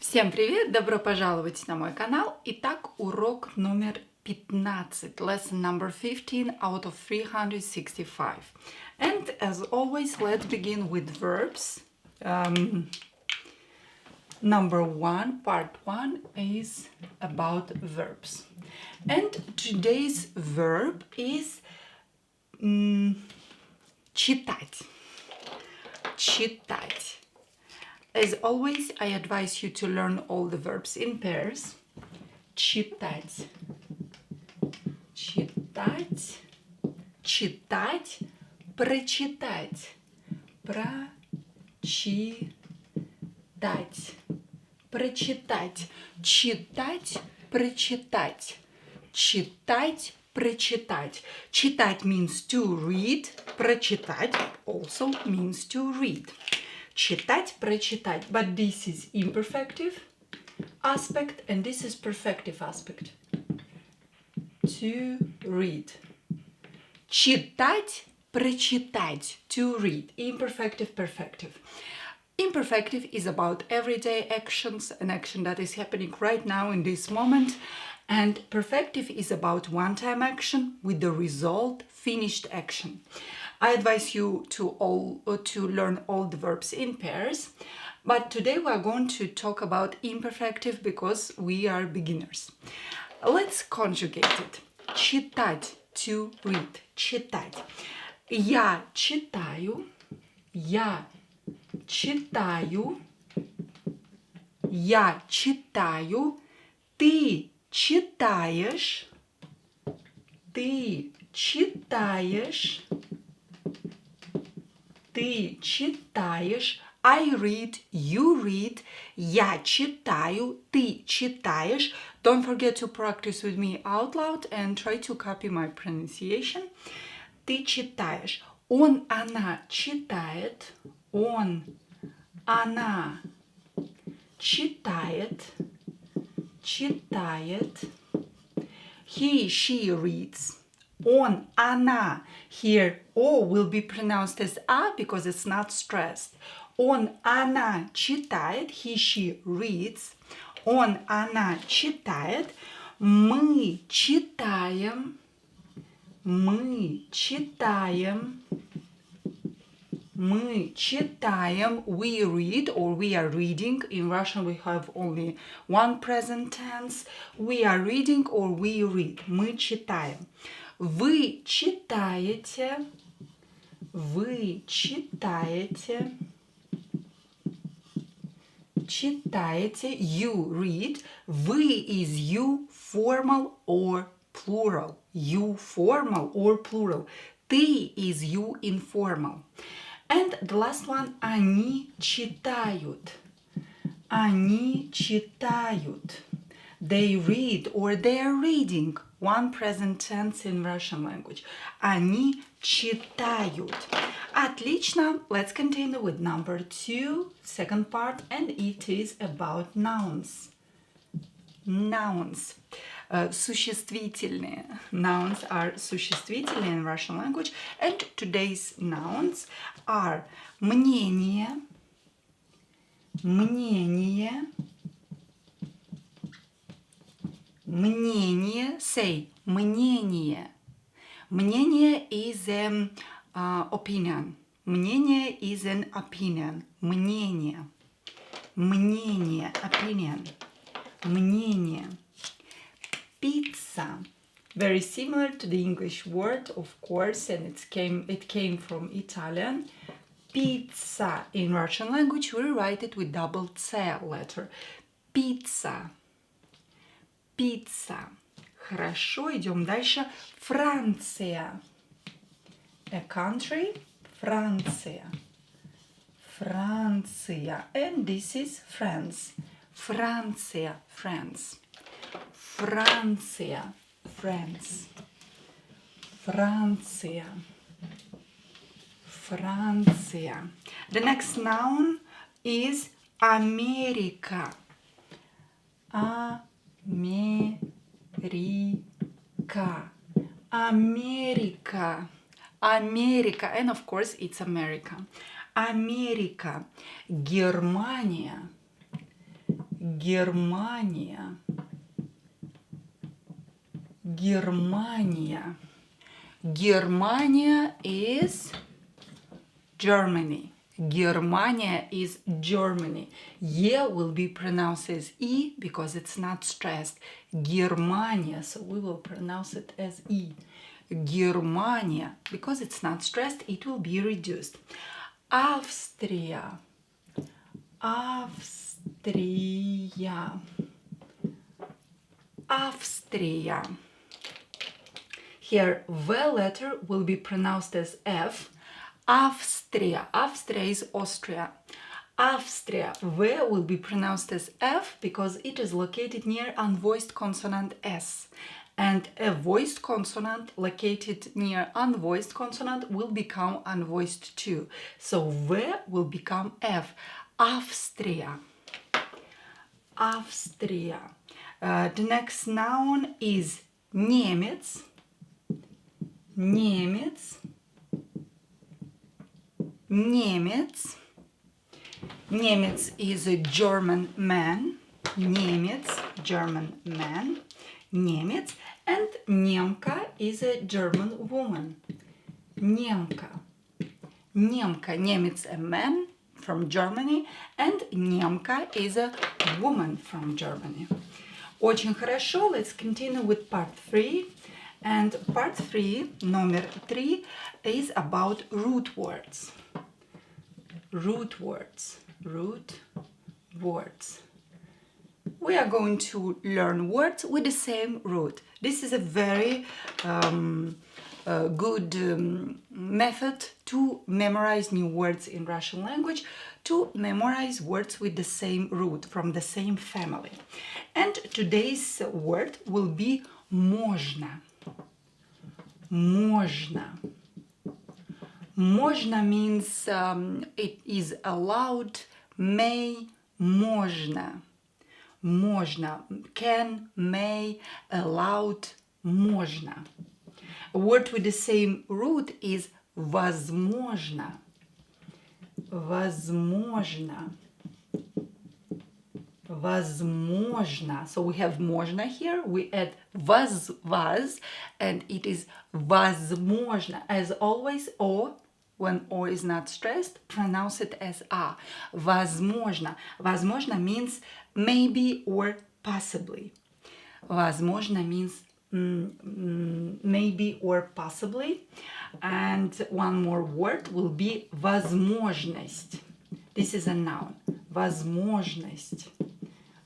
Всем привет! Добро пожаловать на мой канал. Итак, урок номер 15, lesson number 15 out of 365. And as always, let's begin with verbs. Number one, part one is about verbs. And today's verb is читать. Читать. As always, I advise you to learn all the verbs in pairs. Читать. Читать. Читать. Прочитать. Прочитать. Прочитать. Читать. Прочитать. Читать. Прочитать. Читать means to read. Прочитать also means to read. Читать, прочитать. But this is imperfective aspect and this is perfective aspect. To read. Читать, прочитать. To read. Imperfective, perfective. Imperfective is about everyday actions, an action that is happening right now in this moment. And perfective is about one-time action with the result finished action. I advise you to learn all the verbs in pairs, but today we are going to talk about imperfective because we are beginners. Let's conjugate it. Читать, to read. Читать. Я читаю. Я читаю. Я читаю. Ты читаешь. Ты читаешь. Ты читаешь. I read, you read. Я читаю, ты читаешь. Don't forget to practice with me out loud and try to copy my pronunciation. Ты читаешь. Он, она читает. Он, она читает. Читает. He, she reads. Он, она. Here, O will be pronounced as A because it's not stressed. Он, она читает. He, she reads. Он, она читает. Мы читаем. Мы читаем. Мы читаем. We read or we are reading. In Russian we have only one present tense. We are reading or we read. Мы читаем. Вы читаете. Вы читаете. Читаете. You read. Вы is you formal or plural. You formal or plural. Ты is you informal. And the last one, они читают. Они читают. They read or they are reading. One present tense in Russian language. Они читают. Отлично. Let's continue with number 2, second part, and it is about nouns. Nouns. Существительные. Nouns are существительные in Russian language, and today's nouns are мнение, мнение, мнение. Say мнение. Мнение is an opinion. Мнение is an opinion. Мнение. Мнение. Opinion. Мнение. Pizza. Very similar to the English word, of course, and it came from Italian. Pizza. In Russian language, we write it with double C letter. Pizza. Pizza. Хорошо, идем дальше. Франция. A country. Франция. Франция. And this is France. Франция. France. Франция. France. Франция. Франция. The next noun is America. America. America. America. And of course, it's America. Америка. Германия. Германия. Германия. Germania is Germany. Germania is Germany. Ye will be pronounced as E because it's not stressed. Germania, so we will pronounce it as E. Germania, because it's not stressed, it will be reduced. Austria. Austria. Austria. Here, V letter will be pronounced as F. Austria. Austria is Austria. Austria. V will be pronounced as F because it is located near unvoiced consonant S. And a voiced consonant located near unvoiced consonant will become unvoiced too. So V will become F. Austria. Austria. The next noun is Немец. Немец. Немец. Немец is a German man. Немец, German man. Немец. And Немка is a German woman. Немка. Немка. Немец, a man from Germany. And Немка is a woman from Germany. Очень хорошо. Let's continue with part 3. And part 3, номер 3, is about root words. Root words. Root words. We are going to learn words with the same root. This is a very good method to memorize new words in Russian language, to memorize words with the same root, from the same family. And today's word will be можно. Можно. Можно means it is allowed, may, можно. Можно. Can, may, allowed, можно. A word with the same root is возможно. Возможно. Возможно. So we have можно here, we add was, and it is возможно. As always, O, when O is not stressed, pronounce it as A. Возможно. Возможно means maybe or possibly. Возможно means maybe or possibly. And one more word will be возможность. This is a noun. Возможность.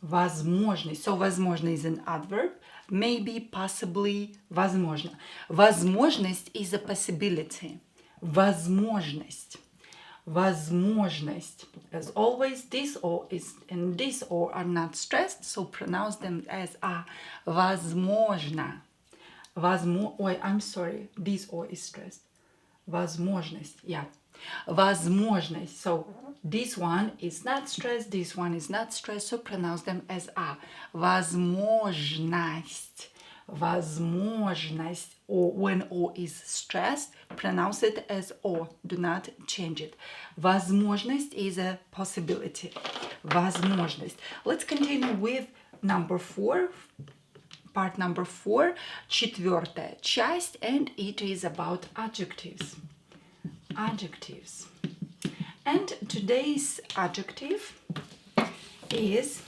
Возможность. So возможно is an adverb. Maybe, possibly, возможно. Возможность is a possibility. Возможность. Возможность. As always, this O is and this O are not stressed, so pronounce them as A. Возможно. Ой, I'm sorry. This O is stressed. Возможность. Yeah. Возможность. So this one is not stressed, this one is not stressed, so pronounce them as A. Возможность. Возможность. Or when O is stressed, pronounce it as O. Do not change it. Возможность is a possibility. Возможность. Let's continue with number 4. Part number 4. Четвертая часть, and it is about adjectives. Adjectives. And today's adjective is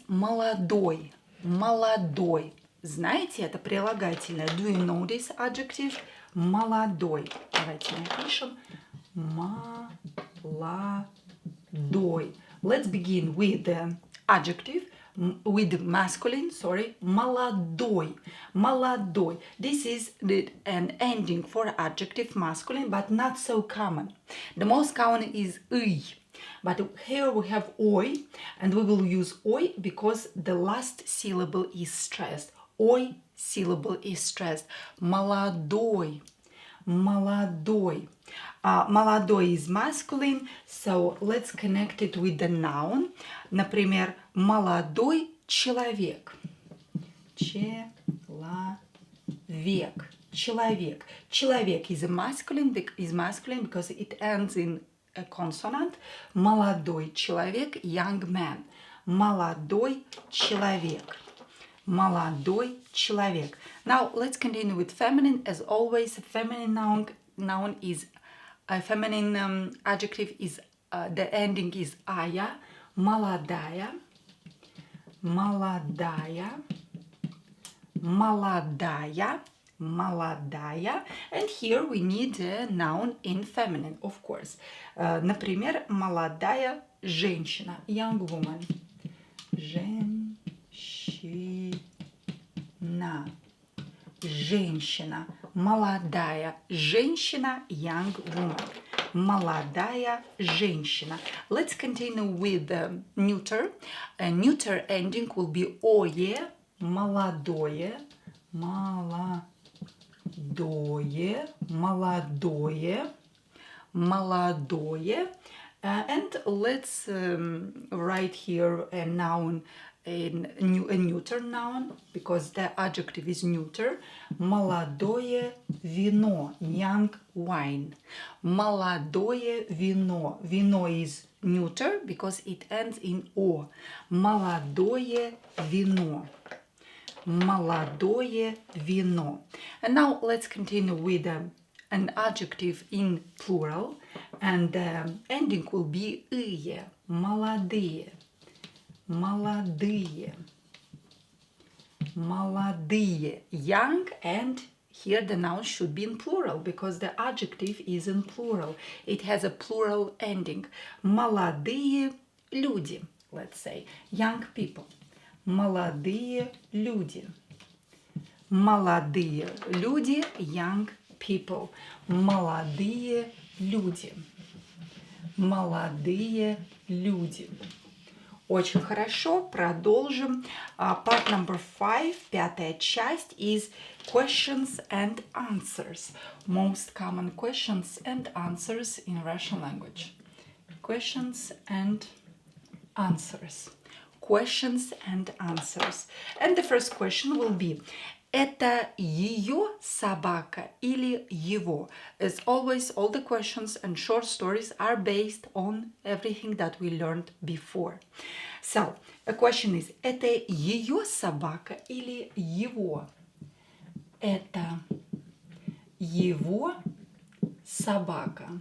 молодой. Молодой. Знаете, это прилагательное. Do you know this adjective? Молодой. Давайте напишем. Молодой. Let's begin with the adjective. With masculine, молодой. Молодой. This is an ending for adjective masculine, but not so common. The most common is y. But here we have oi, and we will use oi because the last syllable is stressed. Oi syllable is stressed. Молодой. Молодой. Молодой is masculine, so let's connect it with the noun. Например, молодой человек. Человек. Человек. Человек is masculine because it ends in a consonant. Молодой человек, young man. Молодой человек. Молодой человек. Now let's continue with feminine. As always, a feminine noun is a feminine adjective is the ending is ая. Молодая. Молодая. Молодая. Молодая. And here we need a noun in feminine, of course. Например, молодая женщина. Young woman. Женщина. Женщина. Молодая женщина. Young woman. Молодая женщина. Let's continue with the neuter. A neuter ending will be ое. Молодое. Молодое. Молодое. Молодое. And let's write here a noun, a neuter noun, because the adjective is neuter. Молодое вино, young wine. Молодое вино. Вино is neuter because it ends in о. Молодое вино. Молодое вино. And now let's continue with an adjective in plural, and the ending will be ые. Молодые. Молодые. Молодые. Young, and here the noun should be in plural because the adjective is in plural. It has a plural ending. Молодые люди. Let's say young people. Молодые люди. Молодые люди, young people. Молодые люди. Молодые люди. Очень хорошо, продолжим. Part number 5, пятая часть, is questions and answers. Most common questions and answers in Russian language. Questions and answers. Questions and answers. And the first question will be: это ее собака или его? As always, all the questions and short stories are based on everything that we learned before. So, a question is: это ее собака или его? Это его собака.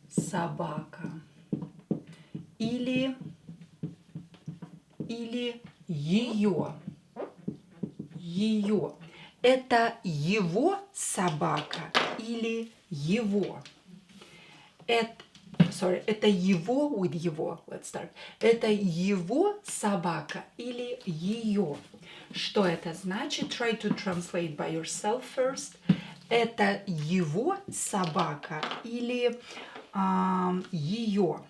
Собака. Или ее. Ее. Это его собака или его? Это его with его. Let's start. Это его собака или ее? Что это значит? Try to translate by yourself first. Это его собака или ее?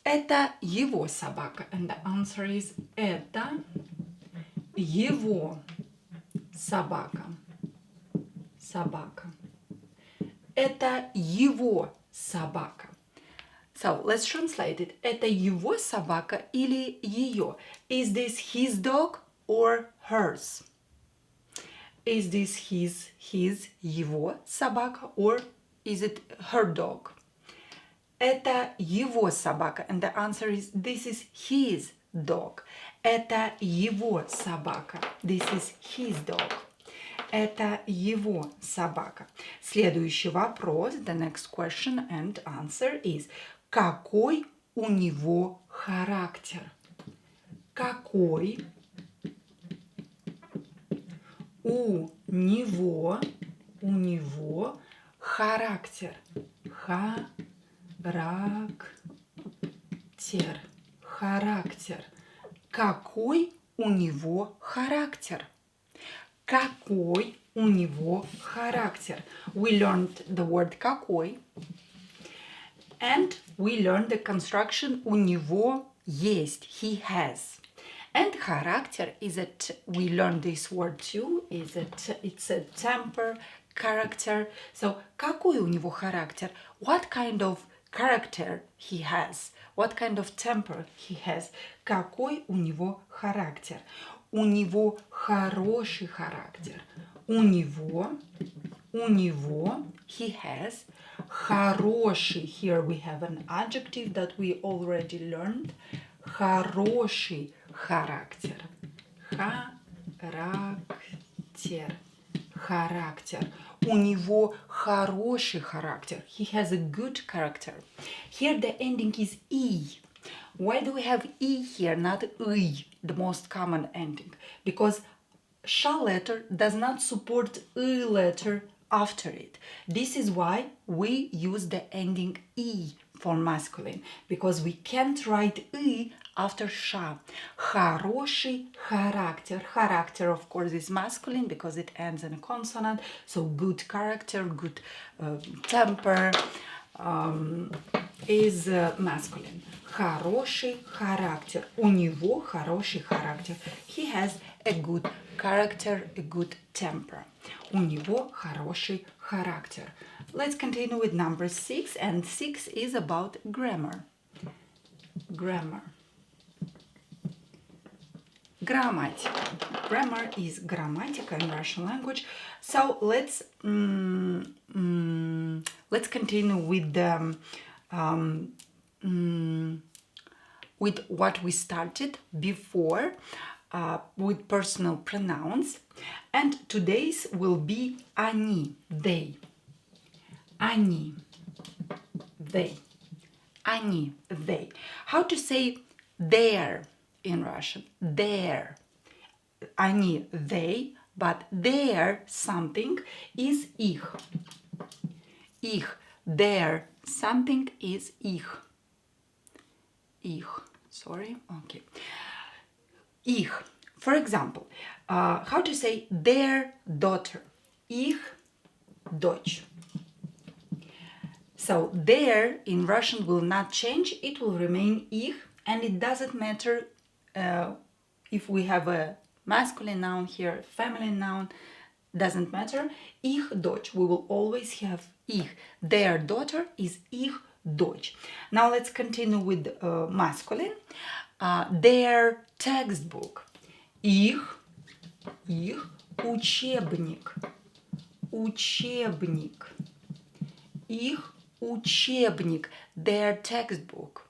Это его собака. And the answer is: это его собака. Собака. Это его собака. So, let's translate it. Это его собака или ее? Is this his dog or hers? Is this his, его собака, or is it her dog? Это его собака. And the answer is: this is his dog. Это его собака. This is his dog. Это его собака. Следующий вопрос, the next question and answer is: какой у него характер? Какой у него характер? Характер. Какой у него характер? Какой у него характер? We learned the word какой, and we learned the construction у него есть, he has. And характер is we learned this word too, it's a temper, character. So, какой у него характер? What kind of character he has? What kind of temper he has? Какой у него характер? У него хороший характер. У него У него, he has. Хороший, here we have an adjective that we already learned. Хороший характер. Характер. Характер. У него хороший характер. He has a good character. Here the ending is E. Why do we have E here, not I, the most common ending? Because sh letter does not support I letter after it. This is why we use the ending E for masculine, because we can't write I after sh. Хороший характер. Character, of course, is masculine because it ends in a consonant, so good character, good temper is masculine. Хороший характер. У него хороший характер. He has a good character, a good temper. У него хороший характер. Let's continue with number 6, and 6 is about grammar. Grammar. Грамматика. Grammar is grammatica in Russian language. So let's continue with the with what we started before with personal pronouns, and today's will be они, they. Они, they. Они, they. How to say their in Russian? Their. Они, they, but their something is их. Их. Their something is их. Ich. Sorry. Okay. Ich. For example, how to say their daughter? Их дочь. So their in Russian will not change. It will remain ich, and it doesn't matter if we have a masculine noun here, feminine noun, doesn't matter. Их дочь. We will always have ich. Their daughter is их дочь. Now let's continue with masculine. Their textbook. Их учебник. Учебник. Их учебник. Their textbook.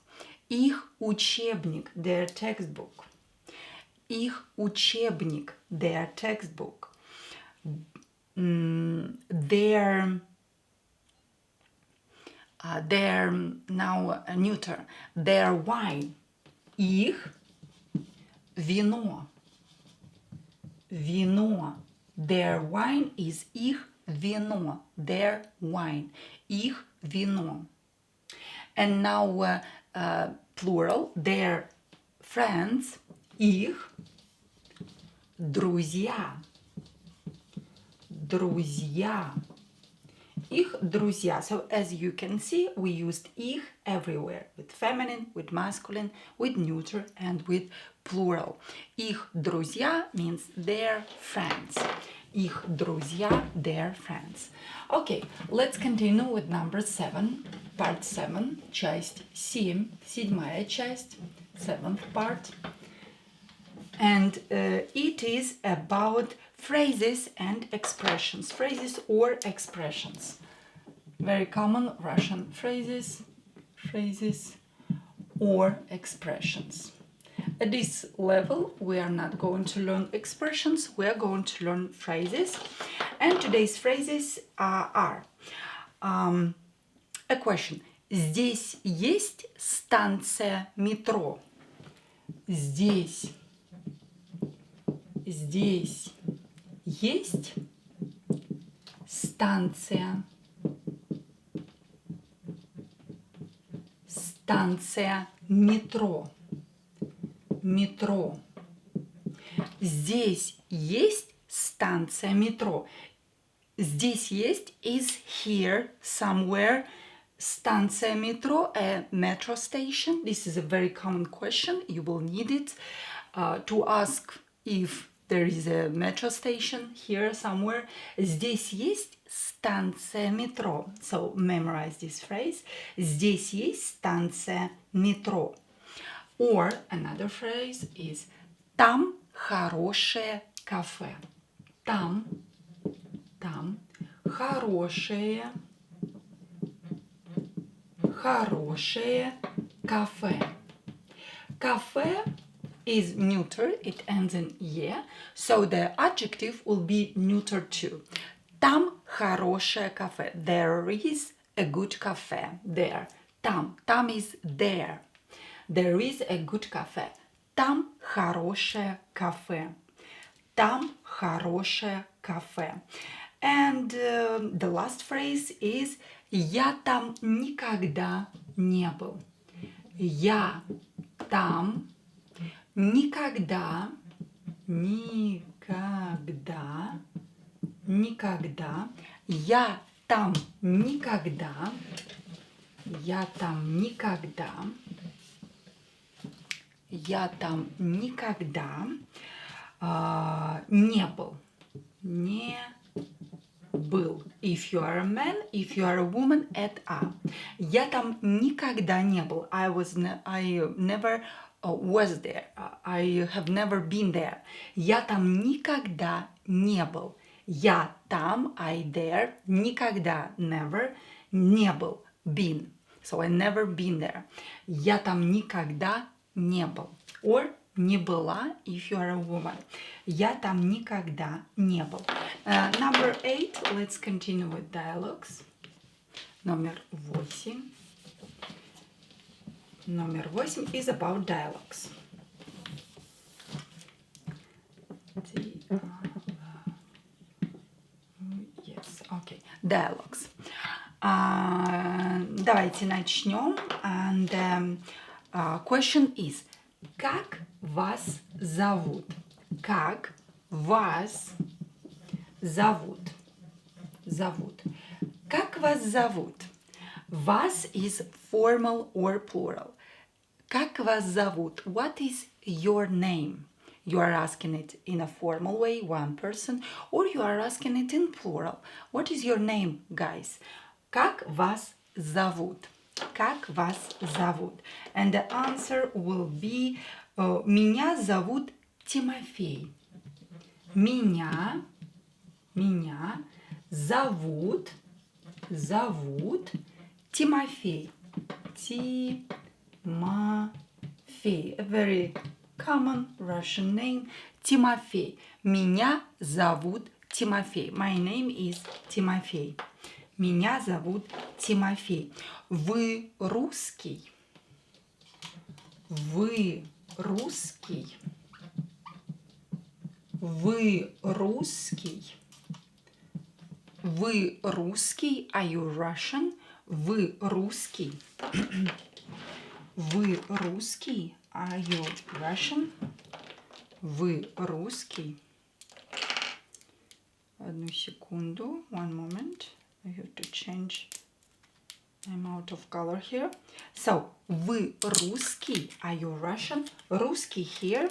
Их учебник. Their textbook. Их учебник. Their textbook. Their now neuter. Their wine. Их вино. Вино. Their wine is их вино. Their wine. Их вино. And now plural. Their friends. Их друзья. Друзья. Их друзья. So as you can see, we used их everywhere, with feminine, with masculine, with neuter, and with plural. Их друзья means their friends. Их друзья, their friends. Okay, let's continue with number 7, part 7, часть 7, седьмая часть, 7th part. And it is about phrases and expressions. Phrases or expressions. Very common Russian phrases or expressions. At this level, we are not going to learn expressions, we are going to learn phrases. And today's phrases are a question. Здесь есть станция метро? Здесь есть станция метро. Метро. Здесь есть станция метро. Здесь есть is here somewhere. Станция метро, a metro station. This is a very common question. You will need it to ask if there is a metro station here somewhere. Здесь есть станция метро. So memorize this phrase. Здесь есть станция метро. Or another phrase is там хорошее кафе. Там Хорошее. Хорошее кафе. Кафе is neuter, it ends in «е», so the adjective will be neuter too. Там хорошее кафе. There is a good cafe there. Там is there. There is a good cafe. Там хорошее кафе. Там хорошее кафе. And the last phrase is «Я там никогда не был». Я там никогда, я там никогда, не был. If you are a man, if you are a woman, add a. Я там никогда не был. I never was there. I have never been there. Я там никогда не был. Я там, I there, никогда, never, не был, been. So I never been there. Я там никогда не был. Or не была, if you are a woman. Я там никогда не был. Number 8, let's continue with dialogues. Номер 8. Номер 8 is about dialogues. Yes, okay. Dialogues. Давайте начнем. And question is, как вас зовут? Как вас зовут? Как вас зовут? Вас is formal or plural. Как вас зовут? What is your name? You are asking it in a formal way, one person, or you are asking it in plural. What is your name, guys? Как вас зовут? Как вас зовут? And the answer will be меня зовут Тимофей. Меня зовут Тимофей. Тимофей. A very common Russian name. Тимофей. Меня зовут Тимофей. My name is Тимофей. Меня зовут Тимофей. Вы русский? Вы русский? Вы русский? Вы русский? Are you Russian? Вы русский? Вы русский? Are you Russian? Вы русский? Одну секунду. One moment. I have to change. I'm out of color here. So, вы русский? Are you Russian? Русский here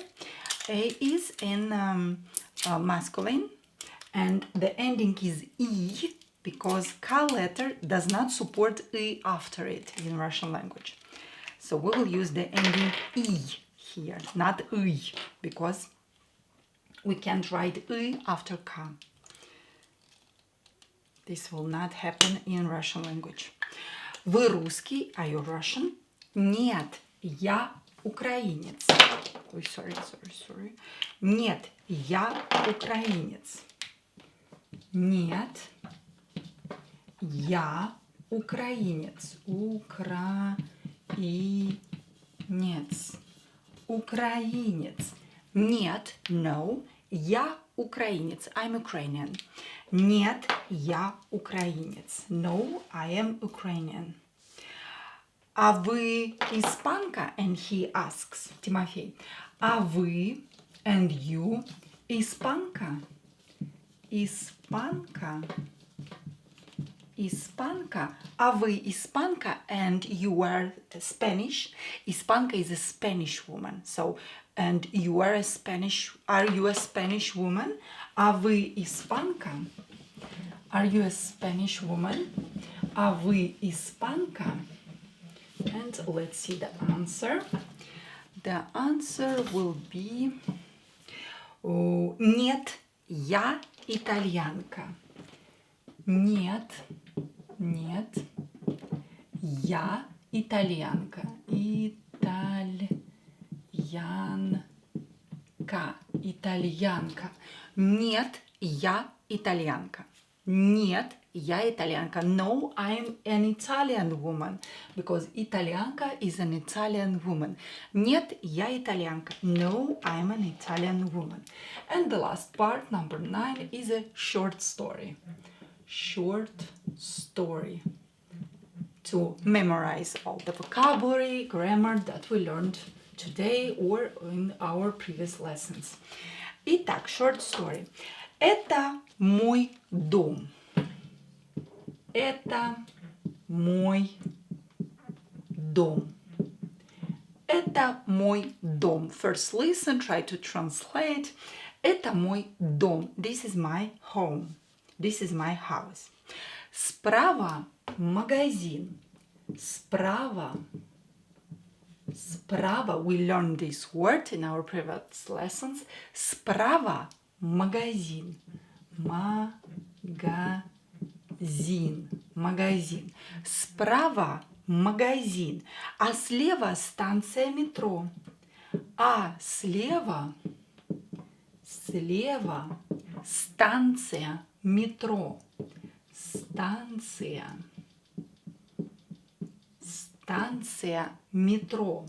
is in masculine. And the ending is E because K letter does not support E after it in Russian language. So we will use the ending E here, not I, because we can't write I after K. This will not happen in Russian language. Вы русский? Are you Russian? Нет, я украинец. Ой, sorry. Нет, я украинец. Нет, я украинец. Украинец. Нет, no, я украинец. I'm Ukrainian. Нет, я украинец. No, I am Ukrainian. А вы испанка? And he asks, Тимофей. А вы, and you, испанка? Испанка. А вы испанка? And you are Spanish. Испанка is a Spanish woman. So, and you are a Spanish. Are you a Spanish woman? А вы испанка? Are you a Spanish woman? А вы испанка? And let's see the answer. The answer will be нет, я итальянка. Нет, нет, я итальянка. Итальянка. Нет, я итальянка. Нет, я итальянка. No, I'm an Italian woman. Because Italianka is an Italian woman. Нет, я итальянка. No, I'm an Italian woman. And the last part, number 9, is a short story. Short story. To memorize all the vocabulary, grammar that we learned today or in our previous lessons. Итак, short story. Это мой дом. Это мой дом. Это мой дом. First listen, try to translate. Это мой дом. This is my home. This is my house. Справа магазин. Справа. Справа. We learned this word in our previous lessons. Справа магазин. Магазин. Магазин. Справа магазин. А слева станция метро. А слева станция метро. Станция метро.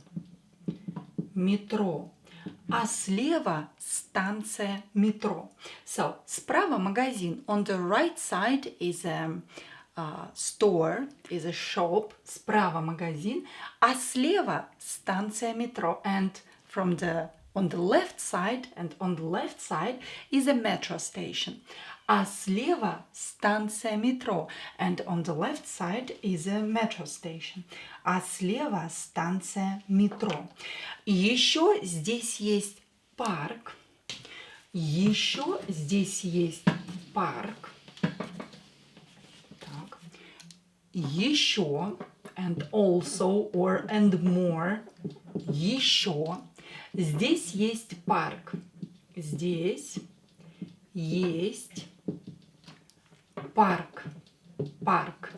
Метро. А слева станция метро. So, справа магазин. On the right side is a store, is a shop. Справа магазин. А слева станция метро. And from the on the left side is a metro station. А слева станция метро. And on the left side is a metro station. А слева станция метро. Еще здесь есть парк. Еще здесь есть парк. Так. Еще and also or and more. Еще. Здесь есть парк. Здесь есть парк. Парк.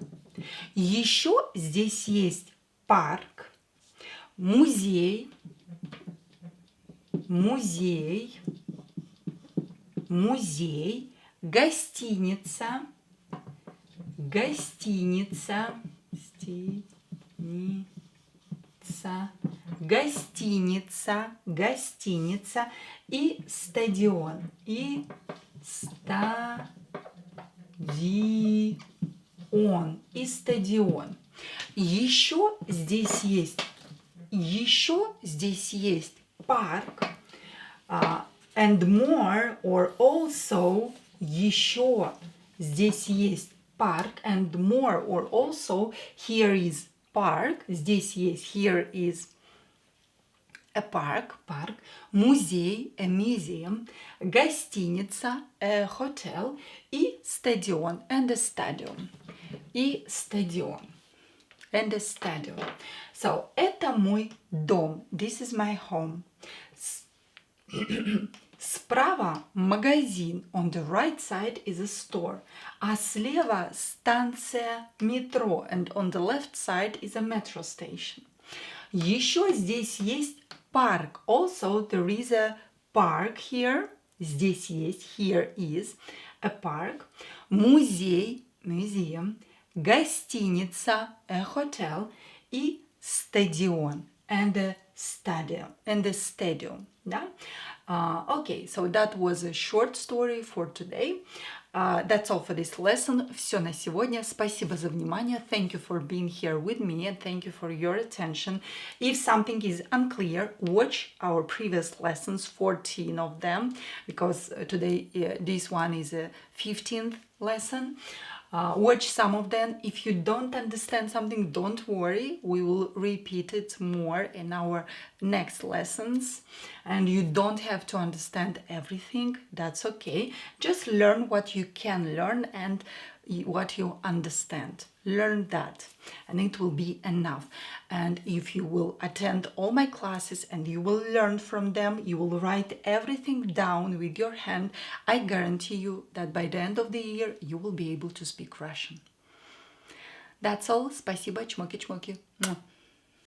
Еще здесь есть парк, музей, гостиница, гостиница и стадион. И стадион. Еще здесь есть парк. And more or also еще здесь есть парк. And more or also here is park. Здесь есть here is a park. Музей, a museum. Гостиница, a hotel. И стадион, and a stadium. И стадион. And a stadium. So, это мой дом. This is my home. Справа магазин. On the right side is a store. А слева станция метро. And on the left side is a metro station. Еще здесь есть парк. Also, there is a park here. Здесь есть. Here is a park. Музей. Museum. Гостиница, a hotel, и стадион, and a stadium. Да? Okay, so that was a short story for today. That's all for this lesson. Все на сегодня. Спасибо за внимание. Thank you for being here with me and thank you for your attention. If something is unclear, watch our previous lessons, 14 of them, because today this one is a 15th lesson. Watch some of them. If you don't understand something, don't worry. We will repeat it more in our next lessons. And you don't have to understand everything. That's okay. Just learn what you can learn and what you understand. Learn that, and it will be enough. And if you will attend all my classes and you will learn from them, you will write everything down with your hand, I guarantee you that by the end of the year you will be able to speak Russian. That's all. Спасибо. Чмоки-чмоки.